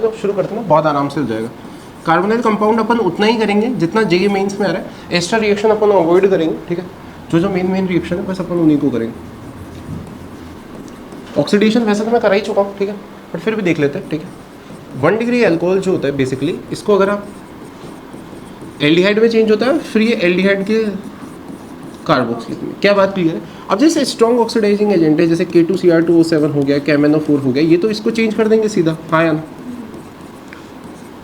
तो शुरू करते हैं ना, बहुत आराम से हो जाएगा। कार्बोनाइल कंपाउंड अपन उतना ही करेंगे जितना जेईई मेंस में आ रहा है। एक्स्ट्रा रिएक्शन अपन अवॉइड करेंगे, ठीक है। जो जो मेन रिएक्शन है बस अपन उन्हीं को करेंगे। ऑक्सीडेशन वैसे तो मैं करा ही चुका हूँ, ठीक है, बट फिर भी देख लेते हैं, ठीक है। 1 डिग्री एल्कोहल जो होता है बेसिकली, इसको अगर आप एल्डिहाइड में चेंज होता है, फिर ये एल्डिहाइड के कार्बोक्सिलेट में, क्या बात क्लियर है। अब जैसे स्ट्रॉन्ग ऑक्सीडाइजिंग एजेंट है, जैसे K2Cr2O7 हो गया, KMnO4 हो गया, ये तो इसको चेंज कर देंगे सीधा, हाँ या ना।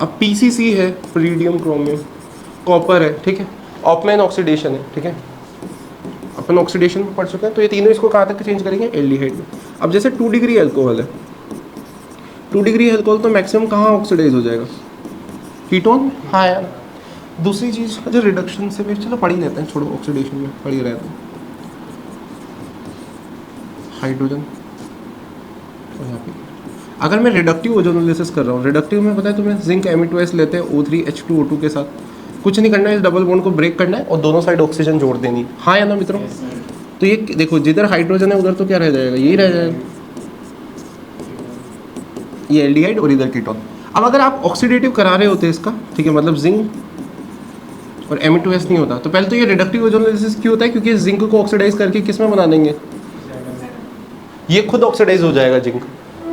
अब PCC है, प्रीडियम क्रोमियम, कॉपर है, ठीक है, ऑफमैन ऑक्सीडेशन है, ठीक है, अपन ऑक्सीडेशन में पढ़ चुके हैं। तो ये तीनों इसको कहाँ तक चेंज करेंगे, एल्डिहाइड में। अब जैसे 2 डिग्री अल्कोहल है, 2 डिग्री अल्कोहल तो मैक्सिमम कहाँ ऑक्सीडाइज हो जाएगा, कीटोन, हाँ यार। दूसरी चीज़ जो रिडक्शन से भी, चलो पढ़ ही लेते हैं, छोड़ो ऑक्सीडेशन में पढ़ ही रहते हैं। हाइड्रोजन और यहाँ पे अगर मैं रिडक्टिव ओजोनोलिसिस कर रहा हूँ, रिडक्टिव में पता है तुम्हें, जिंक Ame2S लेते हैं O3H2O2 के साथ, कुछ नहीं करना है, इस डबल बॉन्ड को ब्रेक करना है और दोनों साइड ऑक्सीजन जोड़ देनी है, हाँ या ना मित्रों। तो ये देखो, जिधर हाइड्रोजन है उधर तो क्या रह जाएगा, यही रह जाएगा, ये एल्डिहाइड और इधर कीटोन। अब अगर आप ऑक्सीडेटिव करा रहे होते इसका, ठीक है, मतलब जिंक और Ame2S नहीं होता, तो पहले तो ये रिडक्टिव ओजोनोलिसिस क्यों होता है, क्योंकि जिंक को ऑक्सीडाइज करके किस में बना देंगे, ये खुद ऑक्सीडाइज हो जाएगा जिंक,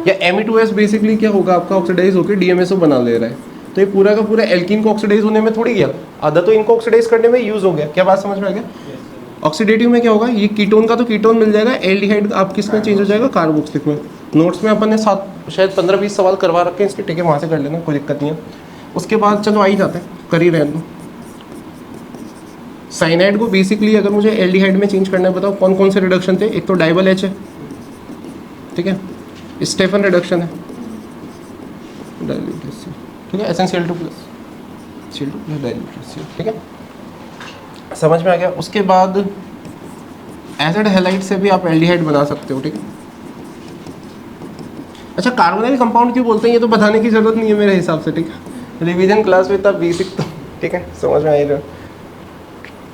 या Ame2S बेसिकली क्या होगा आपका, ऑक्सीडाइज होकर DMSO बना ले रहा है। तो ये पूरा का पूरा एल्कीन को ऑक्सीडाइज होने में थोड़ी गया, आधा तो इनको ऑक्सीडाइज करने में यूज हो गया। क्या बात समझ में आ गया। ऑक्सीडेटिव में क्या होगा, ये कीटोन का तो कीटोन मिल जाएगा, एल्डिहाइड आप किस में चेंज हो जाएगा, कार्बोक्सिलिक में। नोट्स में अपन ने शायद 15-20 सवाल करवा रखे हैं इसके, ठीक है, वहाँ से कर लेना, कोई दिक्कत नहीं है। उसके बाद चलो आ ही जाते हैं, कर ही रहने दो। साइनाइड को बेसिकली अगर मुझे एल्डिहाइड में चेंज करना है, बताओ कौन कौन से रिडक्शन थे। एक तो डाइबल H है, ठीक है, स्टेफन रिडक्शन है, ठीक है, SnCl2 plus Cl2 plus diluted Cl, ठीक है, समझ में आ गया। उसके बाद एसिड हैलाइड से भी आप एल्डिहाइड बना सकते हो, ठीक है। अच्छा, कार्बोनाइल कंपाउंड क्यों बोलते हैं, ये तो बताने की जरूरत नहीं है मेरे हिसाब से, ठीक है। रिवीजन क्लास में तब बेसिक तो, ठीक है, समझ में आ रहा है,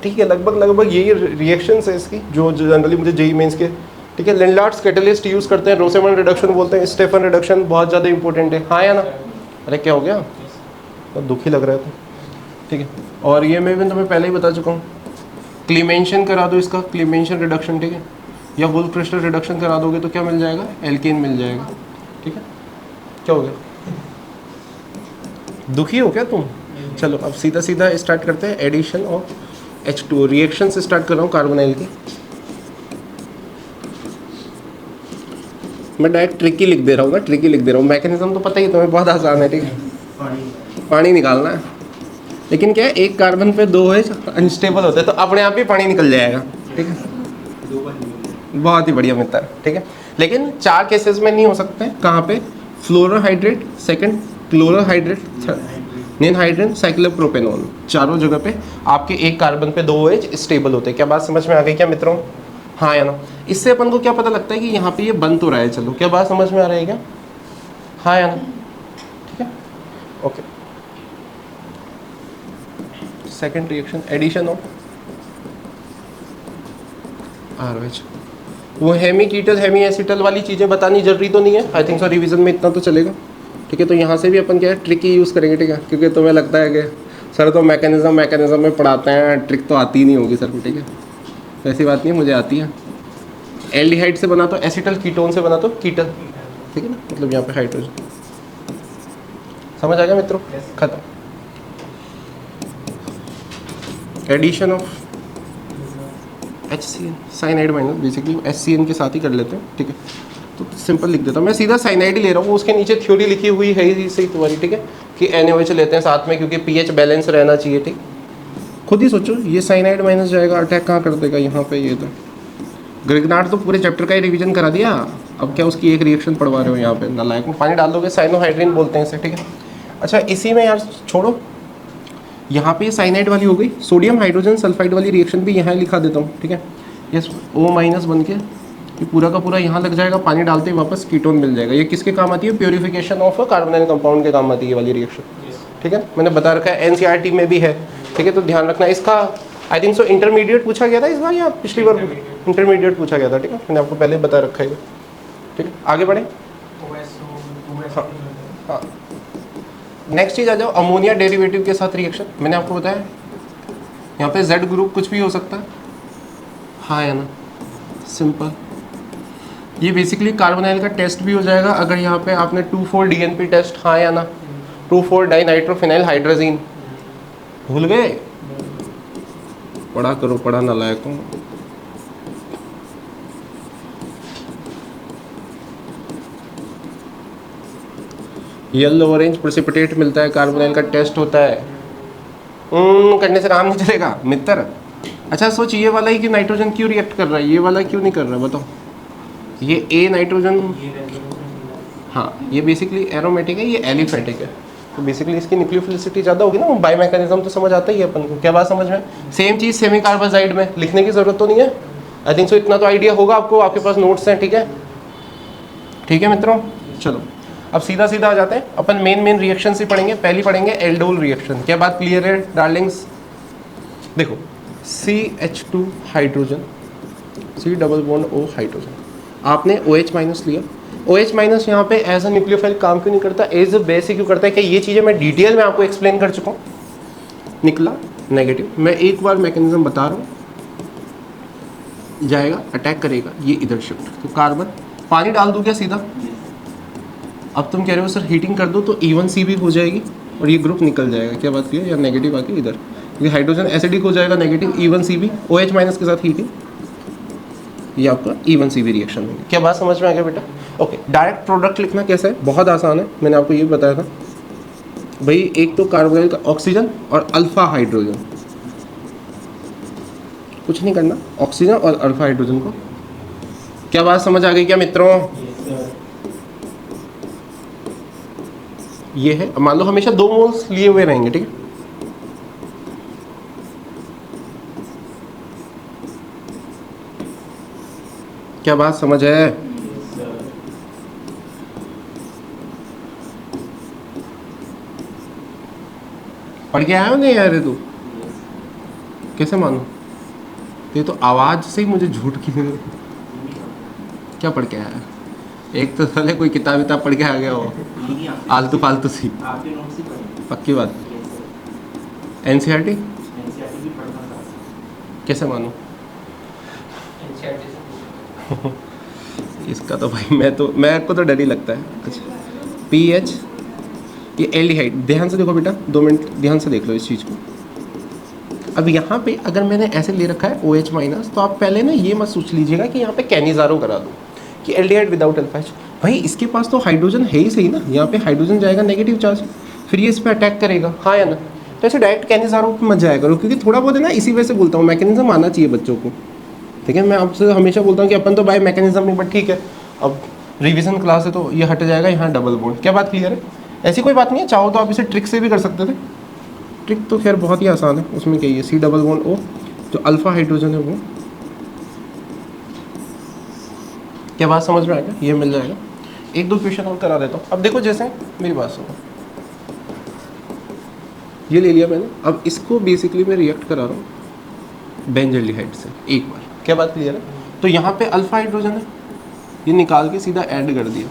ठीक है। लगभग यही रिएक्शंस है इसकी जो जनरली मुझे जेईई मेंस के, ठीक है। लिंडार्ड्स कैटलिस्ट यूज़ करते हैं, रोसेमन रिडक्शन बोलते हैं, स्टेफन रिडक्शन बहुत ज़्यादा इंपॉर्टेंट है, हाँ या ना। अरे क्या हो गया, तो दुखी लग रहा है तो, ठीक है। और ये मैं भी तुम्हें पहले ही बता चुका हूँ, क्लीमेंशन करा दो इसका, क्लीमेंशन रिडक्शन, ठीक है, या वुल्फ क्रिस्टल रिडक्शन करा दोगे तो क्या मिल जाएगा, एल्केन मिल जाएगा, ठीक है। क्या हो गया, दुखी हो क्या तुम। चलो अब सीधा सीधा स्टार्ट करते हैं, एडिशन ऑफ H2O रिएक्शन से स्टार्ट कर रहा हूँ कार्बोनाइल की। मैं डायरेक्ट ट्रिकी लिख दे रहा हूँ ना, ट्रिकी लिख दे रहा हूँ, मैकेनिज्म तो पता ही तुम्हें, बहुत आसान है, ठीक है। पानी निकालना है, लेकिन क्या है, एक कार्बन पे 2 H अनस्टेबल होते हैं, तो अपने आप ही पानी निकल जाएगा, ठीक है। बहुत ही बढ़िया मित्र, ठीक है। लेकिन 4 केसेस में नहीं हो सकते, कहाँ पे, फ्लोरोहाइड्रेट, सेकंड क्लोरोहाइड्रेट, निनहाइड्रेट, साइक्लोप्रोपेनॉल, चारों जगह पे आपके एक कार्बन पे 2 H स्टेबल होते हैं। क्या बात समझ में आ गई क्या मित्रों, हाँ या ना। इससे अपन को क्या पता लगता है कि यहाँ पे ये बन तो रहा है, चलो क्या बात समझ में आ रही है क्या, हाँ या ना, ठीक है, okay. Second reaction, addition of RH, वो हेमी कीटल हेमी एसिटल वाली चीज़ें बतानी जरूरी तो नहीं है, आई थिंक सो रिवीजन में इतना तो चलेगा, ठीक है। तो यहाँ से भी अपन क्या है, ट्रिक ही यूज़ करेंगे, ठीक है, क्योंकि तुम्हें लगता है कि सर तो मैकेनिज्म में पढ़ाते हैं, ट्रिक तो आती ही नहीं होगी सर को, ठीक है। ऐसी बात नहीं, मुझे आती है। एल्डिहाइड से बना तो एसिटल, कीटोन से बना तो कीटल, ठीक है ना, मतलब यहाँ पे हाइड्रोजन, समझ आ गया मित्रों, खत्म। Addition of HCN, cyanide minus, basically HCN के साथ ही कर लेते हैं, ठीक है। तो सिंपल लिख देता हूँ मैं, सीधा साइनाइड ही ले रहा हूँ, उसके नीचे थ्योरी लिखी हुई है ही सही तुम्हारी, ठीक है, कि NaOH लेते हैं साथ में, क्योंकि pH बैलेंस रहना चाहिए, ठीक। खुद ही सोचो, ये साइनाइड माइनस जाएगा, अटैक कहाँ कर देगा, यहाँ पे। ये तो ग्रिग्नार्ड तो पूरे चैप्टर का ही रिवीजन करा दिया, अब क्या उसकी एक रिएक्शन पढ़वा रहे हो यहाँ पे, नालायक में पानी डाल दोगे, साइनोहाइड्रिन बोलते हैं इसे, ठीक है। अच्छा, इसी में यार छोड़ो, यहाँ पे साइनाइड वाली हो गई, सोडियम हाइड्रोजन सल्फाइड वाली रिएक्शन भी यहाँ लिखा देता हूँ, ठीक है। ये O- बन के ये पूरा का पूरा यहाँ लग जाएगा, पानी डालते ही वापस कीटोन मिल जाएगा। ये किसके काम आती है, प्योरीफिकेशन ऑफ कार्बोनाइल कंपाउंड के काम आती है ये वाली रिएक्शन, ठीक है। मैंने बता रखा है, NCERT में भी है, ठीक है, तो ध्यान रखना इसका। आई थिंक सो इंटरमीडिएट पूछा गया था इस बार, या पिछली बार इंटरमीडिएट पूछा गया था, ठीक है, मैंने आपको पहले बता रखा है, ठीक है। आगे बढ़े, हाँ हाँ, नेक्स्ट चीज आ जाओ, अमोनिया डेरिवेटिव के साथ रिएक्शन। मैंने आपको बताया यहाँ पे Z ग्रुप कुछ भी हो सकता है, हाँ या ना, सिंपल। ये बेसिकली कार्बोनाइल का टेस्ट भी हो जाएगा अगर यहाँ पे आपने 2,4 DNP टेस्ट, हाँ या ना, 2,4 डाइनाइट्रोफिनाइल हाइड्रोजीन। भूल गए? पढ़ा करो, पढ़ा नालायक हूँ। येलो ऑरेंज प्रेसिपिटेट मिलता है, कार्बोनाइल का टेस्ट होता है। करने से काम नहीं चलेगा मित्र। अच्छा सोच, ये वाला ही कि नाइट्रोजन क्यों रिएक्ट कर रहा है, ये वाला क्यों नहीं कर रहा, बताओ। ये ए नाइट्रोजन, हाँ ये बेसिकली एरोमेटिक है, ये एलिफेटिक है, तो बेसिकली इसकी न्यूक्लियोफिलिसिटी ज़्यादा होगी ना, बाय मैकेनिज्म तो समझ आता ही है अपन को। क्या बात समझ में? सेम चीज़ सेमी कार्बाजाइड में, लिखने की ज़रूरत तो नहीं है। आई थिंक सो इतना तो आइडिया होगा आपको, आपके पास नोट्स हैं, ठीक है। ठीक है मित्रों, चलो अब सीधा सीधा आ जाते हैं अपन मेन रिएक्शन से पढ़ेंगे। पहली पढ़ेंगे एल्डोल रिएक्शन। क्या बात क्लियर है डार्लिंग्स? देखो CH2 hydrogen, C double bond O hydrogen, आपने OH माइनस लिया। OH माइनस यहाँ पे एज अ न्यूक्लियोफाइल काम क्यों नहीं करता, एज अ बेस क्यों करता है? क्या ये चीज़ें मैं डिटेल में आपको एक्सप्लेन कर चुका हूँ। निकला नेगेटिव, मैं एक बार मैकेनिज्म बता रहा हूँ, जाएगा अटैक करेगा, ये इधर शिफ्ट, तो कार्बन, पानी डाल दूँ क्या सीधा? अब तुम कह रहे हो सर हीटिंग कर दो तो E1CB हो जाएगी और ये ग्रुप निकल जाएगा। क्या बात की है? या नेगेटिव आके इधर, ये हाइड्रोजन एसिडिक हो जाएगा, नेगेटिव E1CB, OH माइनस के साथ हीटिंग, ये आपका E1CB रिएक्शन होगी। क्या बात समझ में आ गया बेटा? ओके, डायरेक्ट प्रोडक्ट लिखना कैसा है? बहुत आसान है, मैंने आपको ये बताया था भाई। एक तो कार्बोनाइल का ऑक्सीजन और अल्फा हाइड्रोजन, कुछ नहीं करना, ऑक्सीजन और अल्फा हाइड्रोजन को। क्या बात समझ आ गई क्या मित्रों? ये है, मान लो हमेशा 2 मोल्स लिए हुए रहेंगे, ठीक है। क्या बात समझ है? पढ़ के आया हो नहीं यार तू? कैसे मानू? ये तो आवाज से ही मुझे झूठ की क्या पढ़ के आया है? एक तो साले कोई किताब विताब पढ़ के आ गया हो, आलतू फालतू सी। पक्की बात? NCERT कैसे मानूं? इसका तो भाई मैं को तो डर ही लगता है। अच्छा PH, ये एल्डिहाइड, ध्यान से देखो बेटा, 2 मिनट ध्यान से देख लो इस चीज़ को। अब यहाँ पे अगर मैंने ऐसे ले रखा है OH माइनस, तो आप पहले ना ये मत सोच लीजिएगा कि यहाँ पे कैनिजारो करा दो कि एल्डिहाइड विदाउट अल्फा। भाई इसके पास तो हाइड्रोजन है ही सही ना, यहाँ पे हाइड्रोजन जाएगा नेगेटिव चार्ज, फिर ये इस पर अटैक करेगा, हाँ या ना। तो ऐसे डायरेक्ट कैनिजारो पे मत जाया करो, क्योंकि थोड़ा बहुत है ना, इसी वजह से बोलता हूँ मैकेनिज्म आना चाहिए बच्चों को, ठीक है। मैं आपसे हमेशा बोलता हूँ कि अपन तो बाय मैकेनिज्म नहीं, बट ठीक है अब रिवीजन क्लास है तो ये हट जाएगा, यहाँ डबल बॉन्ड। क्या बात क्लियर है? ऐसी कोई बात नहीं है, चाहो तो आप इसे ट्रिक से भी कर सकते थे। ट्रिक तो खैर बहुत ही आसान है, उसमें क्या है, C डबल बॉन्ड O, जो अल्फा हाइड्रोजन है वो। क्या बात समझ में आएगा? ये मिल जाएगा। 1-2 क्वेश्चन और करा देता हूँ। अब देखो, जैसे मेरी बात सुनो, ये ले लिया मैंने, अब इसको बेसिकली मैं रिएक्ट करा रहा हूँ बेंजल्डिहाइड से एक बार। क्या बात क्लियर है? तो यहाँ पे अल्फा हाइड्रोजन है, ये निकाल के सीधा ऐड कर दिया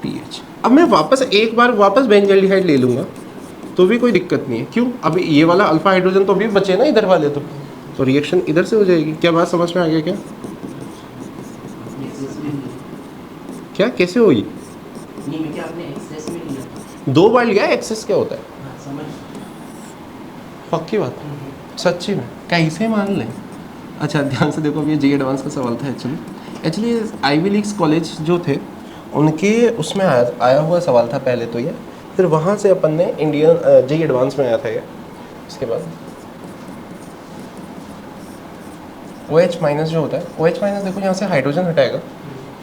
PH। अब मैं वापस एक बार वापस बेंजल्डिहाइड ले लूँगा तो भी कोई दिक्कत नहीं है। क्यों? अभी ये वाला अल्फा हाइड्रोजन तो अभी बचे ना इधर वाले, तो रिएक्शन इधर से हो जाएगी। क्या बात समझ में आ गया? क्या कैसे हुई? 2 बार लिया, एक्सेस क्या होता है? पक्की बात? सच्ची में? कैसे मान लें? अच्छा ध्यान से देखो, अब ये JEE एडवांस का सवाल था एक्चुअली आईवी लीग्स कॉलेज जो थे उनके उसमें आया हुआ सवाल था पहले तो ये, फिर वहाँ से अपन ने इंडियन JEE एडवांस में आया था ये। इसके बाद OH माइनस जो होता है, OH माइनस देखो यहाँ से हाइड्रोजन हटाएगा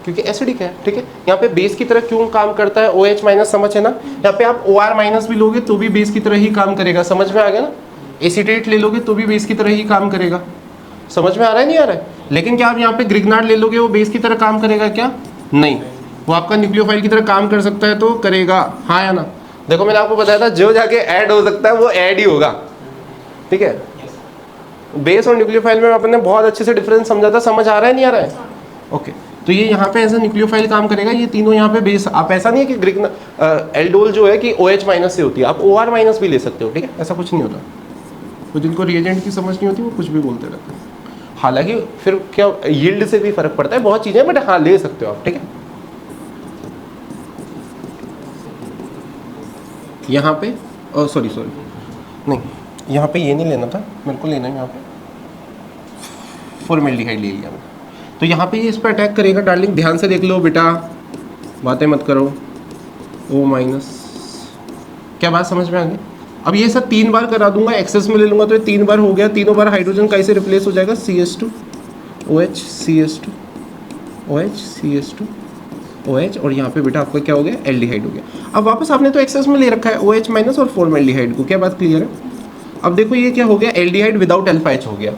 क्योंकि एसिडिक है, ठीक है। यहाँ पे बेस की तरह क्यों काम करता है OH माइनस, समझ है ना। यहाँ पे आप OR माइनस भी लोगे तो भी बेस की तरह ही काम करेगा, समझ में आ गया ना। एसीटेट ले लोगे तो भी बेस की तरह ही काम करेगा, समझ में आ रहा है नहीं आ रहा है? लेकिन क्या आप यहाँ पे ग्रिग्नार्ड ले लोगे, वो बेस की तरह काम करेगा क्या? नहीं, वो आपका न्यूक्लियोफाइल की तरह काम कर सकता है तो करेगा, हाँ या ना। देखो मैंने आपको बताया था जो जाके ऐड हो सकता है वो ऐड ही होगा, ठीक है। बेस और न्यूक्लियोफाइल में अपन ने बहुत अच्छे से डिफरेंस समझा था, समझ आ रहा है नहीं आ रहा है? ओके, तो ये यहाँ पे एज ए न्यूक्लियोफाइल काम करेगा, ये तीनों यहाँ पे बेस। आप ऐसा नहीं है कि ग्रिक एल्डोल जो है कि OH माइनस से होती है, आप OR माइनस भी ले सकते हो, ठीक है, ऐसा कुछ नहीं होता। तो जिनको रिएजेंट की समझ नहीं होती वो कुछ भी बोलते रहते हैं। हालांकि फिर क्या यील्ड से भी फर्क पड़ता है, बहुत चीज़ें, बट हाँ ले सकते हो आप, ठीक है। यहाँ पे सॉरी नहीं, यहाँ पे ये नहीं लेना था मेरे को, लेना है यहाँ पे फॉर्मेल्डिहाइड ले लिया मैंने। तो यहाँ पे ये इस पर अटैक करेगा डार्लिंग, ध्यान से देख लो बेटा, बातें मत करो। O माइनस, क्या बात समझ में आ गई? अब ये सब 3 बार करा दूंगा, एक्सेस में ले लूँगा तो ये 3 बार हो गया। तीनों बार हाइड्रोजन कैसे रिप्लेस हो जाएगा? CH2 OH CH2 OH CH2 OH, और यहाँ पे बेटा आपका क्या हो गया? एल्डिहाइड हो गया। अब वापस आपने तो एक्सेस में ले रखा है OH माइनस और फॉर्मेल्डिहाइड को, क्या बात क्लियर है? अब देखो ये क्या हो गया? एल्डिहाइड विदाउट अल्फा H हो गया,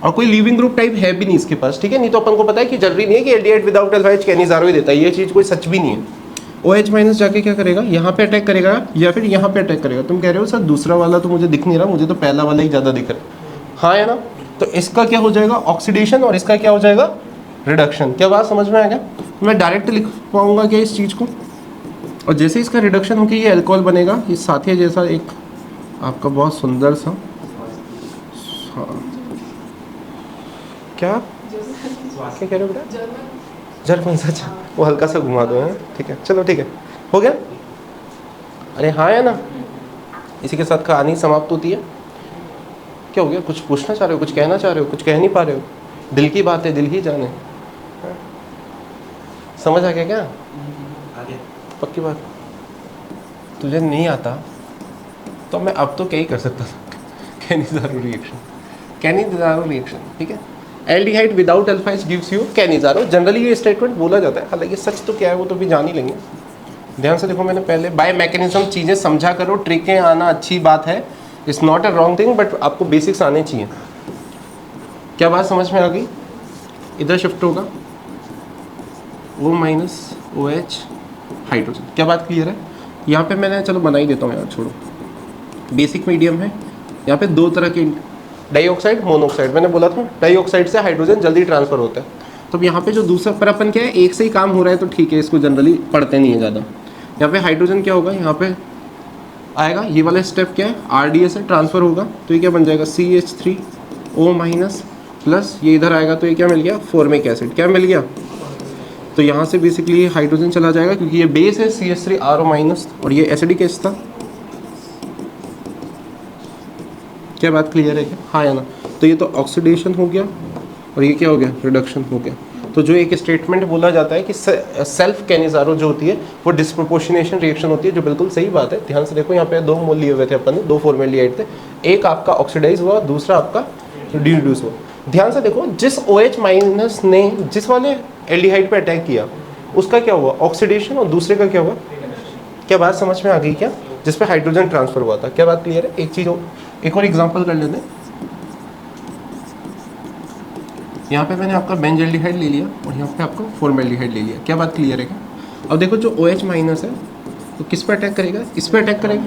और कोई लीविंग ग्रुप टाइप है भी नहीं इसके पास, ठीक है। नहीं तो अपन को पता है कि जरूरी नहीं है कि aldehyde without alpha H Cannizzaro ही देता है, ये चीज़ कोई सच भी नहीं है। OH माइनस जाके क्या करेगा? यहाँ पे अटैक करेगा या फिर यहाँ पे अटैक करेगा। तुम कह रहे हो सर दूसरा वाला तो मुझे दिख नहीं रहा, मुझे तो पहला वाला ही ज़्यादा दिख रहा है। हाँ है ना? तो इसका क्या हो जाएगा? ऑक्सीडेशन, और इसका क्या हो जाएगा? रिडक्शन। क्या बात समझ में आ गया? मैं डायरेक्ट लिख पाऊंगा क्या इस चीज़ को? और जैसे इसका रिडक्शन होकर ये अल्कोहल बनेगा, ये साथी जैसा एक आपका बहुत सुंदर सा, हाँ क्या क्या कह रहे हो बेटा? जर्मन, सच, वो हल्का सा घुमा दो है, ठीक है, चलो ठीक है, हो गया। अरे हाँ है ना, इसी के साथ कहानी समाप्त होती है। क्या हो गया? कुछ पूछना चाह रहे हो, कुछ कहना चाह रहे हो, कुछ कह नहीं पा रहे हो? दिल की बात है, दिल ही जाने। समझ आ गया क्या? पक्की बात। तुझे नहीं आता तो मैं अब तो क्या ही कर सकता था, कैनिजारो रिएक्शन, कैनिजारो रिएक्शन, ठीक है। Aldehyde without alpha H gives you Cannizzaro. Generally ये स्टेटमेंट बोला जाता है, हालांकि सच तो क्या है वो तो भी जान ही लेंगे। ध्यान से देखो, मैंने पहले बाय मैकेनिज्म चीज़ें समझा करो, ट्रिकें आना अच्छी बात है, it's not a wrong thing, but आपको बेसिक्स आने चाहिए। क्या बात समझ में आ गई? इधर शिफ्ट होगा O माइनस OH हाइड्रोजन। क्या बात क्लियर है? यहाँ पे मैंने, चलो बना ही देता हूँ यार, छोड़ो, बेसिक मीडियम है। यहाँ पे 2 तरह के डाइऑक्साइड मोनोऑक्साइड, मैंने बोला था डाइऑक्साइड से हाइड्रोजन जल्दी ट्रांसफर होता है। तो यहाँ पे जो दूसरा, पर अपन क्या है, एक से ही काम हो रहा है तो ठीक है, इसको जनरली पढ़ते नहीं है ज़्यादा। यहाँ पे हाइड्रोजन क्या होगा? यहाँ पे आएगा, ये वाला स्टेप क्या है? RDA से ट्रांसफर होगा, तो ये क्या बन जाएगा? CH3O माइनस प्लस, ये इधर आएगा तो ये क्या मिल गया? Formic acid. क्या मिल गया? तो यहाँ से बेसिकली हाइड्रोजन चला जाएगा, क्योंकि ये बेस है CH3RO माइनस, और ये एसिडिक एसिड था। क्या बात क्लियर है क्या? हाँ या ना? तो ये तो ऑक्सीडेशन हो गया, और ये क्या हो गया? रिडक्शन हो गया। तो जो एक स्टेटमेंट बोला जाता है कि सेल्फ कैनिजारो जो होती है वो डिस्प्रोपोर्शनेशन रिएक्शन होती है, जो बिल्कुल सही बात है। ध्यान से देखो, यहाँ पे 2 मोल लिए हुए थे अपन ने, 2 फॉर्मेल्डिहाइड थे, एक आपका ऑक्सीडाइज हुआ, दूसरा आपका रिड्यूस हुआ। ध्यान से देखो, जिस OH माइनस ने जिस वाले एल्डिहाइड पे अटैक किया उसका क्या हुआ? ऑक्सीडेशन, और दूसरे का क्या हुआ? क्या बात समझ में आ गई क्या? जिस पे हाइड्रोजन ट्रांसफर हुआ था। क्या बात क्लियर है? एक चीज़ हो, एक और एग्जांपल कर लेते हैं। यहाँ पे मैंने आपका बेंजल्डिहाइड ले लिया, और यहाँ पे आपका फॉर्मेल्डिहाइड ले लिया। क्या बात क्लियर है क्या? अब देखो, जो OH माइनस है तो किस पे अटैक करेगा? इस पे अटैक करेगा,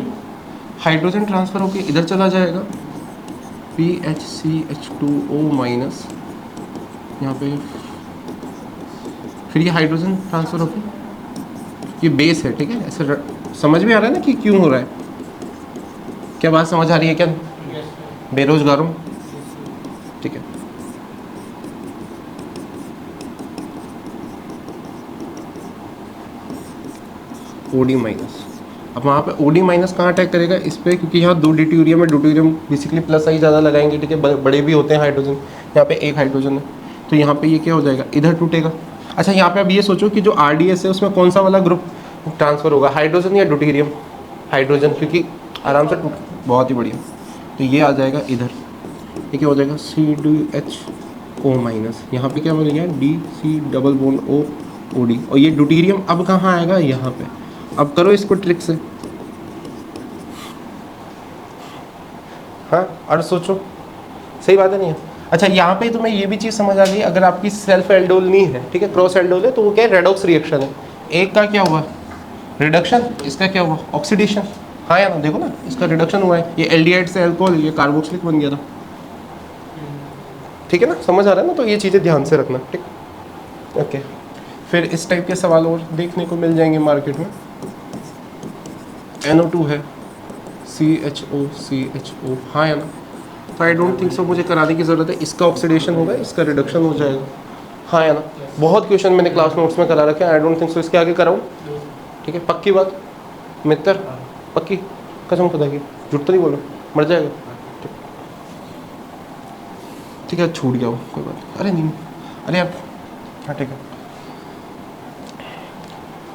हाइड्रोजन ट्रांसफर होकर इधर चला जाएगा, PHCH2O माइनस, यहाँ पे फिर ये हाइड्रोजन ट्रांसफर होकर, ये बेस है, ठीक है। ऐसे समझ में आ रहा है ना कि क्यों हो रहा है? क्या बात समझ आ रही है क्या बेरोजगारों? ठीक है। OD माइनस, अब वहाँ पे OD माइनस कहाँ अटैक करेगा? इस पर, क्योंकि यहाँ 2 ड्यूटेरियम है, ड्यूटेरियम बेसिकली प्लस आई ज़्यादा लगाएंगे, ठीक है, बड़े भी होते हैं हाइड्रोजन, यहाँ पे एक हाइड्रोजन है, तो यहाँ पे ये क्या हो जाएगा? इधर टूटेगा। अच्छा, यहाँ पे अब ये सोचो कि जो RDS है उसमें कौन सा वाला ग्रुप ट्रांसफर होगा, हाइड्रोजन या ड्यूटेरियम? हाइड्रोजन, क्योंकि आराम से टूट, बहुत ही बढ़िया। तो ये आ जाएगा इधर, ये क्या हो जाएगा? CDHO माइनस, यहाँ पे क्या मिल गया? DC डबल बॉन्ड OD, और ये ड्यूटेरियम अब कहाँ आएगा? यहाँ पे। अब करो इसको ट्रिक से, हाँ, और सोचो, सही बात है नहीं है? अच्छा, यहाँ पे तुम्हें ये भी चीज़ समझ आ गई, अगर आपकी सेल्फ एल्डोल नहीं है, ठीक है, क्रॉस एल्डोल है, तो वो क्या है? रेडॉक्स रिएक्शन है। एक का क्या हुआ? रिडक्शन, इसका क्या हुआ? ऑक्सीडेशन। हाँ या ना? देखो ना, इसका रिडक्शन हुआ है, ये एल्डिहाइड से अल्कोहल, ये कार्बोक्सिलिक बन गया था, ठीक है ना? समझ आ रहा है ना? तो ये चीज़ें ध्यान से रखना, ठीक, ओके। फिर इस टाइप के सवाल और देखने को मिल जाएंगे मार्केट में। NO2 है, CHO, हाँ है ना। तो आई डोंट थिंक सो मुझे कराने की ज़रूरत है। इसका ऑक्सीडेशन होगा, इसका रिडक्शन हो जाएगा, हाँ है ना। बहुत क्वेश्चन मैंने क्लास नोट्स में करा रखे हैं, आई डोंट थिंक सो इसके आगे कराऊँ। ठीक है, पक्की बात मित्र, पक्की कसम खुदा की, झूठ तो नहीं बोलो, मर जाएगा। ठीक है, छूट गया वो, कोई बात नहीं। अरे नहीं, अरे यार, हाँ ठीक है।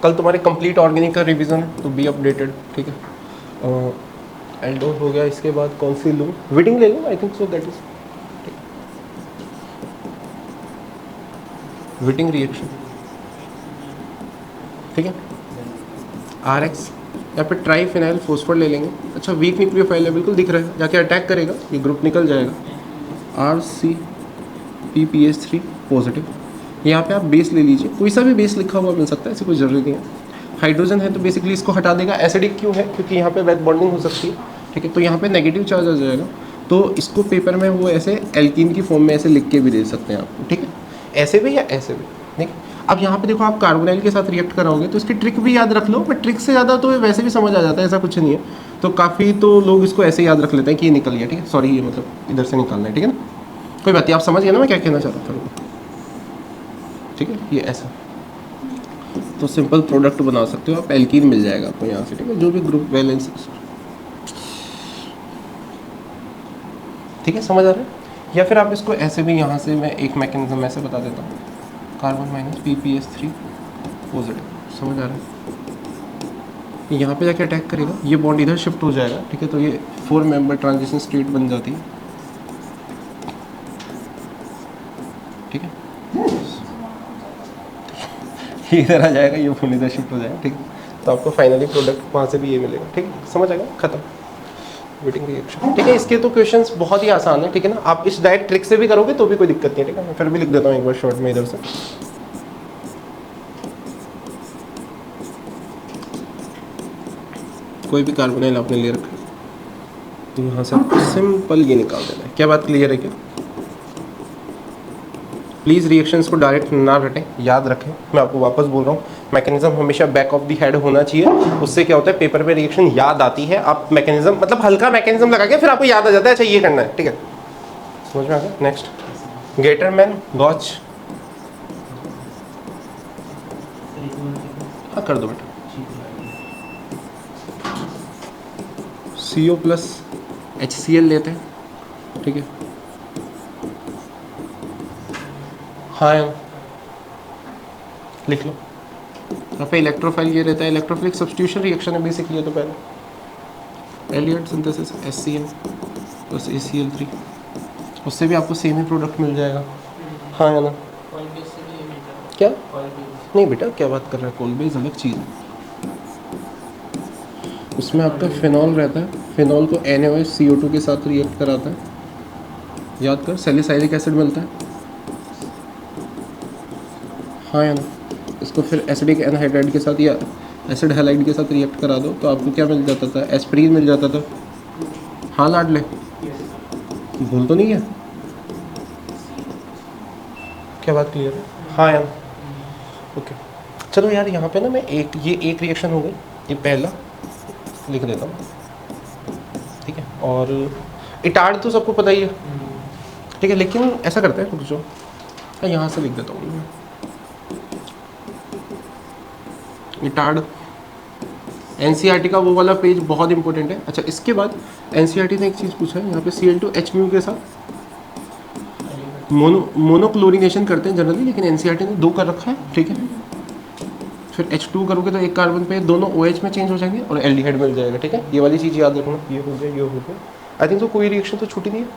कल तुम्हारे कंप्लीट ऑर्गेनिक का रिवीजन है, तो बी अपडेटेड। ठीक है, एल्डोर हो गया, इसके बाद कौन सी लूँ? विटिंग ले लूँ, I think so that is Wittig reaction. ठीक है, RX या फिर ट्राई फिनाइल फोस्फर ले लेंगे। अच्छा, वीक न्यूक्लियोफाइल है, बिल्कुल दिख रहा है, जाके अटैक करेगा, ये ग्रुप निकल जाएगा। RCPPH3 positive. यहाँ पे आप बेस ले लीजिए, कोई सा भी बेस लिखा हुआ मिल सकता है, ऐसी कोई ज़रूरी नहीं है। हाइड्रोजन है तो बेसिकली इसको हटा देगा। एसिडिक क्यों है? क्योंकि यहाँ पे वेट बॉन्डिंग हो सकती है। ठीक है, तो यहाँ पे नेगेटिव चार्ज आ जाएगा, तो इसको पेपर में वो ऐसे एल्कीन की फॉर्म में ऐसे लिख के भी दे सकते हैं आपको। ठीक है, ऐसे भी या ऐसे भी। ठीक, अब यहाँ पे देखो, आप कार्बोनाइल के साथ रिएक्ट कराओगे तो इसकी ट्रिक भी याद रख लो, बट ट्रिक से ज़्यादा तो वैसे भी समझ आ जाता है, ऐसा कुछ नहीं है। तो काफ़ी तो लोग इसको ऐसे याद रख लेते हैं कि ये निकल गया। ठीक है, सॉरी, ये मतलब इधर से निकालना है। ठीक है ना, कोई बात नहीं, आप समझ गए ना मैं क्या कहना चाह रहा था। ठीक है, ये ऐसा तो सिंपल प्रोडक्ट बना सकते हो आप, एल्कीन मिल जाएगा आपको यहाँ से। ठीक है, जो भी ग्रुप वैलेंस। ठीक है, समझ आ रहा है? या फिर आप इसको ऐसे भी, यहाँ से मैं एक मैकेनिज्म ऐसे बता देता हूँ, कार्बन माइनस PPH3 पॉजिटिव। समझ आ रहा है? यहाँ पे जाके अटैक करेगा, ये बॉन्ड इधर शिफ्ट हो जाएगा। ठीक है, तो ये 4 मेंबर ट्रांजिशन स्टेट बन जाती है। ठीक है, ये इधर आ जाएगा, ये फुल इधर शिफ्ट हो जाएगा। ठीक है, तो आपको फाइनली प्रोडक्ट वहाँ से भी ये मिलेगा। ठीक है, समझ आएगा, खत्म। Waiting reaction. ठीक है, इसके तो क्वेश्चंस बहुत ही आसान है। ठीक है ना, आप इस डायरेक्ट ट्रिक से भी करोगे तो भी कोई दिक्कत नहीं है। ठीक है, मैं फिर भी लिख देता हूँ एक बार शॉर्ट में इधर से। कोई भी कार्बोनाइल आपने ले रखा है तो यहाँ से आपको सिंपल ये निकाल देना है। क्या बात क्लियर है क्या? प्लीज़ रिएक्शंस को डायरेक्ट ना रटें, याद रखें। मैं आपको वापस बोल रहा हूँ, मैकेनिज्म हमेशा बैक ऑफ द हेड होना चाहिए। उससे क्या होता है, पेपर में रिएक्शन याद आती है। आप मैकेनिज्म मतलब हल्का मैकेनिज्म लगा के फिर आपको याद आ जाता है, अच्छा ये करना है। ठीक है, समझ में आ गया? Next, Gattermann Koch. हाँ कर दो बेटा। CO प्लस HCl लेते हैं। ठीक है, हाँ लिख लो। यहाँ पे इलेक्ट्रोफाइल ये रहता है, इलेक्ट्रोफिलिक सब्स्टिट्यूशन रिएक्शन है बेसिकली। तो पहले Elliott synthesis HCl plus ACl3, उससे भी आपको सेम ही प्रोडक्ट मिल जाएगा। हाँ या ना? क्या? नहीं बेटा, क्या बात कर रहा है, कोल बेस अलग चीज़ है। उसमें आपका फिनॉल रहता है, फिनॉल को NaOH CO2 के साथ रिएक्ट कराता है। याद कर, सैलिसाइलिक एसिड मिलता है, हाँ या ना? इसको फिर एसिडिक एनहाइड्राइड के साथ या एसिड हैलाइड के साथ रिएक्ट करा दो तो आपको क्या मिल जाता था? एस्प्रीन मिल जाता था। हाँ लाडले, भूल तो नहीं है? क्या बात क्लियर है? हाँ यार, ओके। चलो यार, यहाँ पे ना मैं ये एक रिएक्शन हो गई, ये पहला लिख देता हूँ। ठीक है, और इटार्ड तो सबको पता ही है। ठीक है, लेकिन ऐसा करते हैं, रुक जाओ, यहाँ से लिख देता हूँ इटार्ड। NCERT का वो वाला पेज बहुत इंपॉर्टेंट है। अच्छा, इसके बाद NCERT ने एक चीज़ पूछा है, यहाँ पे Cl2H के साथ मोनोक्लोरिनेशन करते हैं जनरली, लेकिन NCERT ने 2 कर रखा है। ठीक है, फिर H2 करोगे तो एक कार्बन पे दोनों OH में चेंज हो जाएंगे और एल्डिहाइड मिल जाएगा। ठीक है, ये वाली चीज़ याद रखना, ये हो गया, ये हो गया। आई थिंक तो कोई रिएक्शन तो छूटी नहीं है।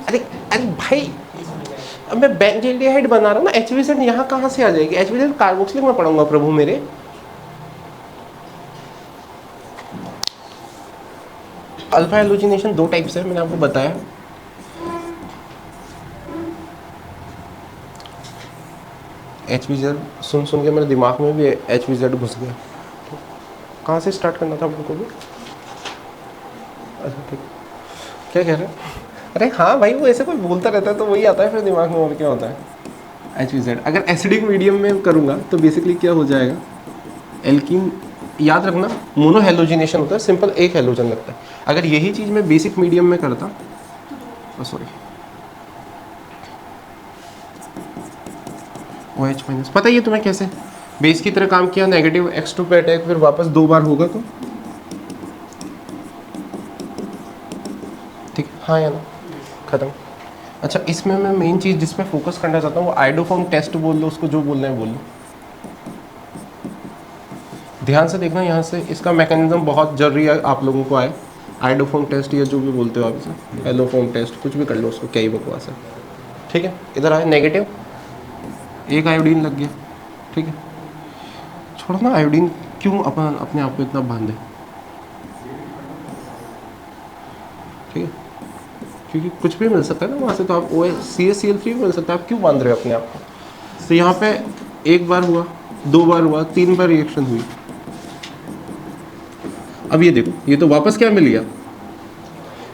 अरे अरे भाई, अब मैं बेंजील्डिहाइड बना रहा हूँ ना, HBZ यहाँ कहाँ से आ जाएगी? HBZ कार्बोक्सिलिक में पढ़ूंगा प्रभु मेरे। अल्फा हेलोजिनेशन 2 टाइप से मैंने आपको बताया। HBZ सुन के मेरे दिमाग में भी HBZ घुस गया। कहाँ से स्टार्ट करना था आप लोगों को भी? अच्छा ठीक, क्या कह रहे हैं? अरे हाँ भाई, वो ऐसे कोई बोलता रहता है तो वही आता है फिर दिमाग में, और क्या होता है। HZ। अगर एसिडिक मीडियम में करूँगा तो बेसिकली क्या हो जाएगा, एल्कीन, याद रखना मोनो हेलोजिनेशन होता है, सिंपल एक हेलोजन लगता है। अगर यही चीज़ मैं बेसिक मीडियम में करता, सॉरी OH माइनस, पता ही है तुम्हें कैसे बेस की तरह काम किया, नेगेटिव X2 पे अटैक, फिर वापस 2 बार होगा तो ठीक, हाँ या ना, खत्म। अच्छा, इसमें मैं मेन चीज़ जिस पे फोकस करना चाहता हूँ वो आइडोफॉर्म टेस्ट बोल लो, उसको जो बोलना है बोल लो। ध्यान से देखना यहाँ से, इसका मैकेनिज्म बहुत जरूरी है आप लोगों को आए। आइडोफॉर्म टेस्ट या जो भी बोलते हो आप इसे, एलोफॉर्म टेस्ट, कुछ भी कर लो उसको, क्या ही बकवास है। ठीक है, इधर आए, नेगेटिव, एक आयोडीन लग गया। ठीक है, छोड़ो ना आयोडीन, क्यों अपने आप को इतना बांधे। ठीक है, क्योंकि कुछ भी मिल सकता है ना वहाँ से, तो आप CaCl3 मिल सकता है, आप क्यों बांध रहे हो अपने आप को। तो यहाँ पे एक बार हुआ, 2 बार हुआ, 3 बार रिएक्शन हुई। अब ये देखो, ये तो वापस क्या मिल गया,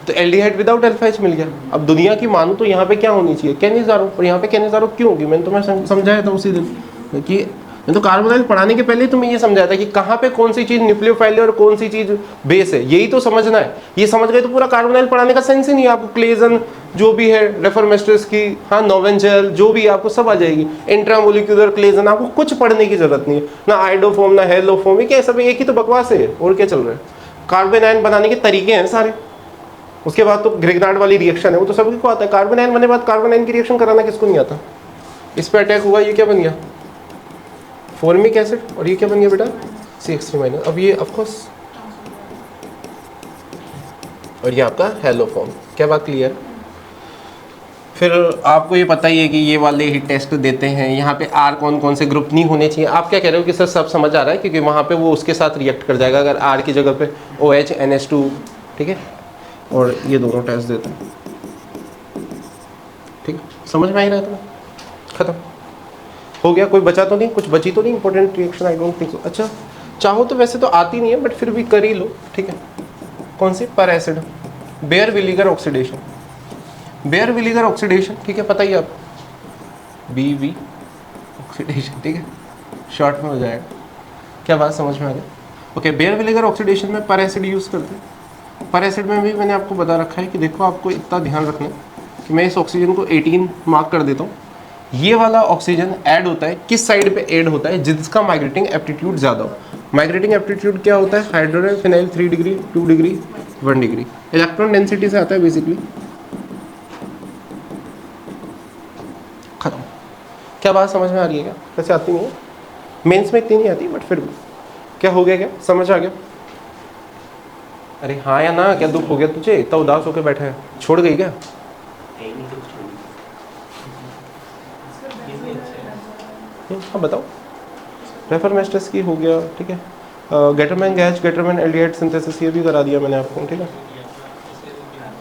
तो एल्डिहाइड विदाउट अल्फा H मिल गया। अब दुनिया की मानो तो यहाँ पे क्या होनी चाहिए, कैनिजारो, और यहाँ पे कैनिजारो क्यों होगी, मैंने तुम्हें समझाया था उसी दिन कि मैं तो कार्बोनाइल पढ़ाने के पहले ही तुम्हें ये समझाया था कि कहाँ पे कौन सी चीज़ न्यूक्लियोफाइल है और कौन सी चीज़ बेस है, यही तो समझना है। ये समझ गए तो पूरा कार्बोनाइल पढ़ाने का सेंस ही नहीं है आपको। क्लेजन जो भी है, रेफरमेस्टर्स की, हाँ, नोवेंजल जो भी आपको सब आ जाएगी, इंट्रामोलिक्यूलर क्लेजन, आपको कुछ पढ़ने की जरूरत नहीं है, ना आइडोफॉर्म ना हेलोफॉर्म, ये क्या सब एक ही तो बकवास है, और क्या चल रहा है। कार्बन आयन बनाने के तरीके हैं सारे, उसके बाद तो ग्रिग्नार्ड वाली रिएक्शन है, वो तो सभी को आता है। कार्बन आयन बनने बाद कार्बन आयन की रिएक्शन कराना किसको नहीं आता। इस पे अटैक हुआ, ये क्या बन गया, फॉर्मिक एसिड, और ये क्या बन गया बेटा, CH3-। अब ये ऑफकोर्स, और ये आपका हेलोफॉर्म। क्या बात क्लियर है। फिर आपको ये पता ही है कि ये वाले ही टेस्ट देते हैं, यहाँ पे R कौन कौन से ग्रुप नहीं होने चाहिए। आप क्या कह रहे हो कि सर सब समझ आ रहा है, क्योंकि वहाँ पे वो उसके साथ रिएक्ट कर जाएगा अगर R की जगह पे OH NH2, ठीक है, और ये दोनों टेस्ट देते हैं। ठीक, समझ में आ ही रहा था, खत्म हो गया। कोई बचा तो नहीं, कुछ बची तो नहीं important reaction, I don't think so. अच्छा, चाहो तो वैसे तो आती नहीं है, बट फिर भी कर ही लो। ठीक है, कौन सी, peracid, Baeyer Villiger oxidation, Baeyer Villiger oxidation, ठीक है, पता ही आप, BV ऑक्सीडेशन, ठीक है, शॉर्ट में हो जाएगा। क्या बात समझ में आ गई। ओके, बेयर विलीगर ऑक्सीडेशन में पर एसिड यूज़ करते हैं। पर एसिड में भी मैंने आपको बता रखा है कि देखो, आपको इतना ध्यान रखना है कि मैं इस ऑक्सीजन को 18 मार्क कर देता हूँ। ये वाला ऑक्सीजन ऐड होता है किस साइड पे ऐड होता है, जिसका माइग्रेटिंग एप्टीट्यूड ज़्यादा हो। माइग्रेटिंग एप्टीट्यूड क्या होता है, hydrogen phenyl 3 degree, 2 degree, 1 degree, electron density से आता है बेसिकली। खत्म। क्या बात समझ में आ रही है क्या, वैसे आती नहीं है, मेंस में इतनी नहीं आती, बट फिर भी क्या हो गया, क्या समझ आ गया। अरे हाँ या ना, क्या दुख हो गया तुझे, इतना उदास होकर बैठा है, छोड़ गई क्या। हाँ बताओ, रेफरमेस्टर्स की हो गया, ठीक है, Gattermann gas, Gattermann aldehyde synthesis, ये भी करा दिया मैंने आपको। ठीक है,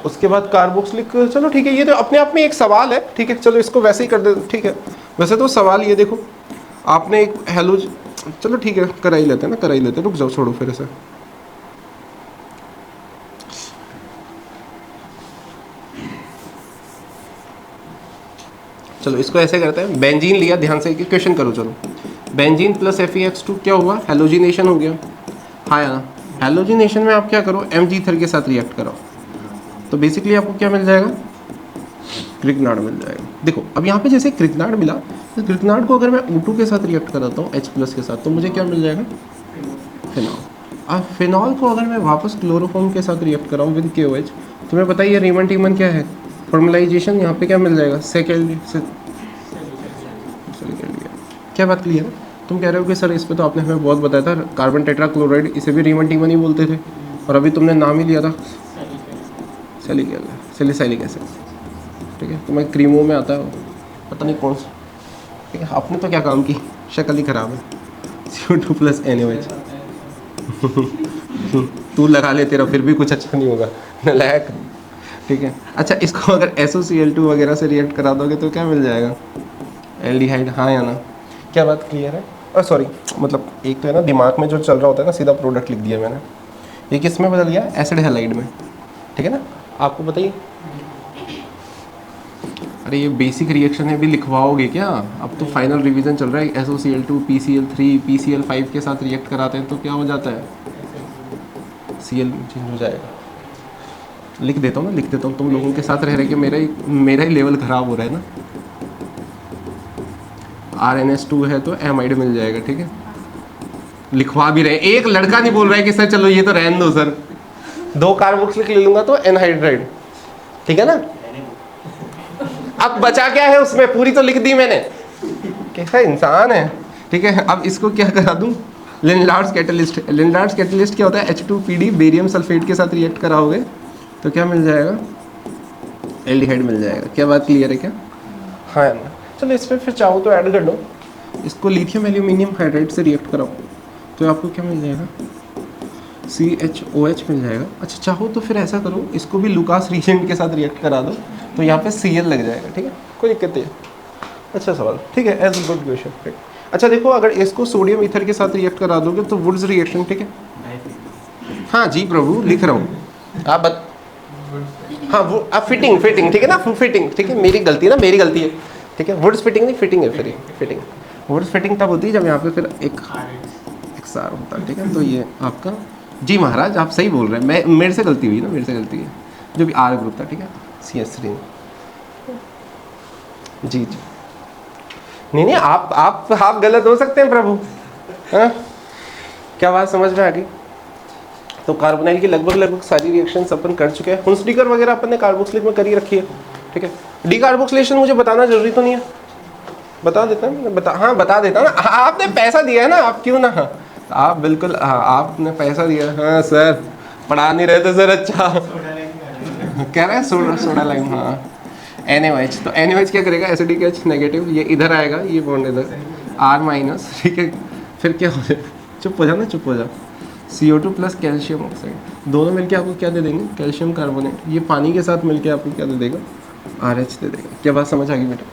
उसके बाद कार्बोक्सिलिक, चलो ठीक है, ये तो अपने आप में एक सवाल है। ठीक है, चलो इसको वैसे ही कर दे। ठीक है, वैसे तो सवाल ये देखो, आपने एक हेलोज, चलो ठीक है, करा ही लेते हैं ना, करा ही लेते हैं, रुक जाओ, छोड़ो फिर इसे। चलो इसको ऐसे करते हैं, बेंजीन लिया, ध्यान से क्वेश्चन करो। चलो, बेंजीन प्लस FeX2 क्या हुआ, हेलोजिनेशन हो गया। हाँ या ना, हेलोजिनेशन में आप क्या करो, Mg3 के साथ रिएक्ट करो, तो बेसिकली आपको क्या मिल जाएगा, क्रिग्नार्ड मिल जाएगा। देखो अब यहाँ पे जैसे क्रिग्नार्ड मिला, तो क्रिग्नार्ड को अगर मैं O2 के साथ रिएक्ट कराता हूँ H+ के साथ, तो मुझे क्या मिल जाएगा, फिनॉल। अब फिनॉल को अगर मैं वापस क्लोरोफॉर्म के साथ रिएक्ट कराऊँ विद KOH, तुम्हें पता ही है रीमन टीमन क्या है, फॉर्मलाइजेशन। यहाँ पे क्या मिल जाएगा, सेकेंड। क्या बात क्लियर है। तुम कह रहे हो कि सर इस पे तो आपने हमें बहुत बताया था, कार्बन टेट्राक्लोराइड, इसे भी रीमन टीमन ही बोलते थे, और अभी तुमने नाम ही लिया था सैलिसाइलिक एसिड। ठीक है, तुम्हें क्रीमों में आता है, पता नहीं कौन सा। ठीक है, आपने तो क्या काम की, शक्ल ही खराब है। CO2 + NaOH तू लगा ले, तेरा फिर भी कुछ अच्छा नहीं होगा, नालायक। ठीक है, अच्छा इसको अगर SOCl2 वगैरह से रिएक्ट करा दोगे तो क्या मिल जाएगा, एल्डिहाइड। हाँ या ना, क्या बात क्लियर है। सॉरी, मतलब एक तो है ना दिमाग में जो चल रहा होता है ना, सीधा प्रोडक्ट लिख दिया मैंने। ये किस में बदल गया, एसिड हैलाइड में। ठीक है ना, आपको बताइए अरे ये बेसिक रिएक्शन है, भी लिखवाओगे क्या? अब तो फाइनल रिवीजन चल रहा है। SOCl2 PCl3 PCl5 के साथ रिएक्ट कराते हैं तो क्या हो जाता है? Cl चेंज हो जाएगा। लिख देता हूँ ना, लिख देता हूँ, तुम लोगों के साथ रह रहे कि मेरा ही लेवल ख़राब हो रहा है ना। RNS2 है तो एमाइड मिल जाएगा, ठीक है। लिखवा भी रहे, एक लड़का नहीं बोल रहा है कि सर चलो ये तो रहने दो सर, 2 कार्बोक्सिलिक ले लूँगा तो एनहाइड्राइड, ठीक है ना। अब बचा क्या है उसमें, पूरी तो लिख दी मैंने, कैसा इंसान है, ठीक है। अब इसको क्या करा दूं, लिनलार्ड्स कैटलिस्ट। लिनलार्ड्स कैटलिस्ट क्या होता है, H2PD बेरियम सल्फेट के साथ रिएक्ट कराओगे तो क्या मिल जाएगा, एल्डिहाइड मिल जाएगा। क्या बात क्लियर है क्या? हाँ ना, चलो इस पर फिर चाहो तो ऐड कर लो, इसको लिथियम एल्यूमिनियम हाइड्राइड से रिएक्ट कराओ तो आपको क्या मिल जाएगा, CHOH मिल जाएगा। अच्छा चाहो तो फिर ऐसा करो, इसको भी लुकास रिएजेंट के साथ रिएक्ट करा दो तो यहाँ पे Cl लग जाएगा, ठीक है, कोई दिक्कत नहीं है। अच्छा सवाल, ठीक है, एज गुड क्वेश्चन। अच्छा देखो, अगर इसको सोडियम ईथर के साथ रिएक्ट करा दोगे तो वुड्स रिएक्शन, ठीक है। हाँ जी प्रभु, लिख रहा हूँ आप हाँ वो आप फिटिंग ठीक है ना, फिटिंग, ठीक है, मेरी गलती है ना, मेरी गलती है, ठीक है। वुड्स फिटिंग नहीं, फिटिंग है, फिटिंग। वुड्स फिटिंग तब होती है जब यहाँ पे फिर एक XR होता है, ठीक है। तो ये आपका, जी महाराज आप सही बोल रहे हैं, मैं मेरे से गलती हुई ना, मेरे से गलती है, जो भी R ग्रुप था, ठीक है, CH3। जी नहीं आप गलत हो सकते हैं प्रभु, हाँ क्या बात समझ में आ गई? तो कार्बोनाइल की लगभग सारी रिएक्शंस अपन कर चुके हैं। हुंसडीकर वगैरह अपन ने कार्बोक्सिलिक में करी रखी है, ठीक है। डीकार्बोक्सिलेशन मुझे बताना जरूरी तो नहीं है, बता देता हूँ, बता देता ना, आपने पैसा दिया है ना, आप क्यों ना, हाँ आप बिल्कुल, हाँ आपने पैसा दिया, हाँ सर पढ़ा नहीं रहे थे सर, अच्छा कह रहे हैं सोडा लाइम, हाँ NaOH। तो NaOH क्या करेगा, एसिडिक H नेगेटिव, ये इधर आएगा, ये बॉन्ड इधर R-, ठीक है। फिर क्या हो जाए, चुप हो जा ना, चुप हो जा, CO2 प्लस कैल्शियम ऑक्साइड, दोनों मिलके आपको क्या दे देंगे, कैल्शियम कार्बोनेट। ये पानी के साथ मिलके आपको क्या दे देगा, RH दे देगा। क्या बात समझ आ गई बेटा?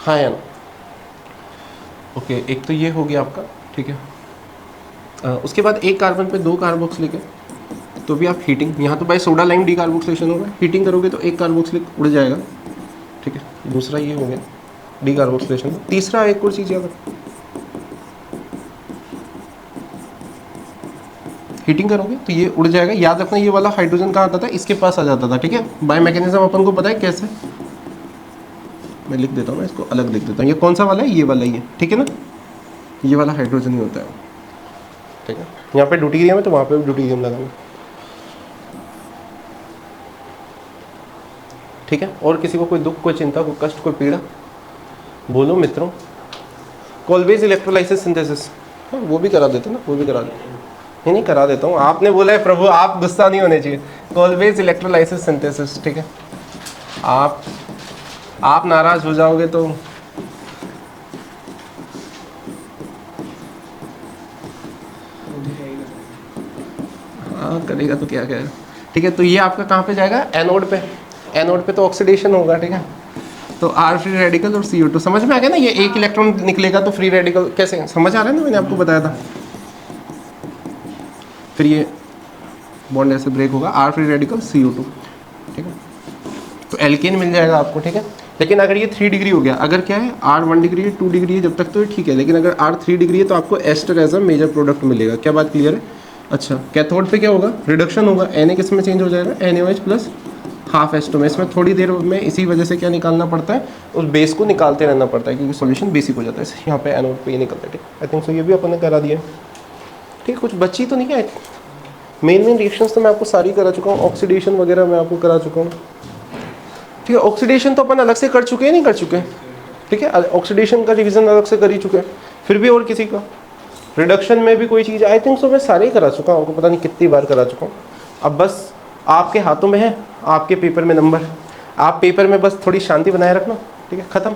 हाँ या ना? ओके, एक तो ये हो गया आपका, ठीक है। उसके बाद एक कार्बन पे 2 कार्बोक्सिलिक है तो भी आप हीटिंग, यहाँ तो भाई सोडा लाइम डीकार्बोक्सिलेशन होगा, हीटिंग करोगे तो एक कार्बोक्सिलिक उड़ जाएगा, ठीक है। दूसरा ये हो गया डीकार्बोक्सिलेशन। तीसरा एक और चीज़ याद रखो, हीटिंग करोगे तो ये उड़ जाएगा। याद रखना ये वाला हाइड्रोजन कहाँ आता था, इसके पास आ जाता था, ठीक है। बाय मैकेनिज्म अपन को पता है कैसे, मैं लिख देता हूँ ना, इसको अलग लिख देता हूँ। ये कौन सा वाला है, ये वाला ही है, ठीक है ना, ये वाला हाइड्रोजन ही होता है, ठीक है। यहाँ पे ड्यूटीरियम है तो वहाँ पे भी ड्यूटीरियम लगाना, ठीक है। और किसी को कोई दुख, कोई चिंता, कोई कष्ट, कोई पीड़ा, बोलो मित्रों। कॉलवेज इलेक्ट्रोलाइसिस सिंथेसिस, हाँ वो भी करा देते ना, वो भी करा देते, नहीं करा देता हूँ, आपने बोला है प्रभु, आप गुस्सा नहीं होने चाहिए। कॉलवेज इलेक्ट्रोलाइसिस सिंथेसिस, ठीक है। आप नाराज हो जाओगे तो हाँ करेगा तो क्या करेगा, ठीक है। तो ये आपका कहाँ पे जाएगा, एनोड पे। एनोड पे तो ऑक्सीडेशन होगा, ठीक है। तो R फ्री रेडिकल और CO2, समझ में आ गया ना, ये एक इलेक्ट्रॉन निकलेगा तो फ्री रेडिकल, कैसे समझ आ रहा है ना, मैंने आपको बताया था। फिर ये बॉन्ड ऐसे ब्रेक होगा, R फ्री रेडिकल CO2, ठीक है। तो एल्केन मिल जाएगा आपको, ठीक है। लेकिन अगर ये 3 डिग्री हो गया, अगर क्या है R 1 डिग्री है, 2 डिग्री है, जब तक तो ये ठीक है। लेकिन अगर R 3 डिग्री है तो आपको ester as a major product मिलेगा। क्या बात क्लियर है? अच्छा, कैथोड पे क्या होगा, रिडक्शन होगा, Na किस में चेंज हो जाएगा, NaOH प्लस हाफ H2 में। इसमें थोड़ी देर में इसी वजह से क्या निकालना पड़ता है, उस बेस को निकालते रहना पड़ता है क्योंकि सॉल्यूशन बेसिक हो जाता है। यहाँ पे एनोड पे ये निकलता है, ठीक। आई थिंक सो ये भी अपन ने करा दिया, ठीक। कुछ बची तो नहीं है, मेन रिएक्शंस तो मैं आपको सारी करा चुका हूँ, ऑक्सीडेशन वगैरह मैं आपको करा चुका हूँ, ठीक है। ऑक्सीडेशन तो अपन अलग से कर चुके हैं, नहीं कर चुके हैं, ठीक है। ऑक्सीडेशन का रिवीजन अलग से कर ही चुके हैं। फिर भी और किसी का रिडक्शन में भी कोई चीज़, आई थिंक सो मैं सारे ही करा चुका हूँ, आपको पता नहीं कितनी बार करा चुका हूँ। अब बस आपके हाथों में है, आपके पेपर में नंबर, आप पेपर में बस थोड़ी शांति बनाए रखना, ठीक है, ख़त्म।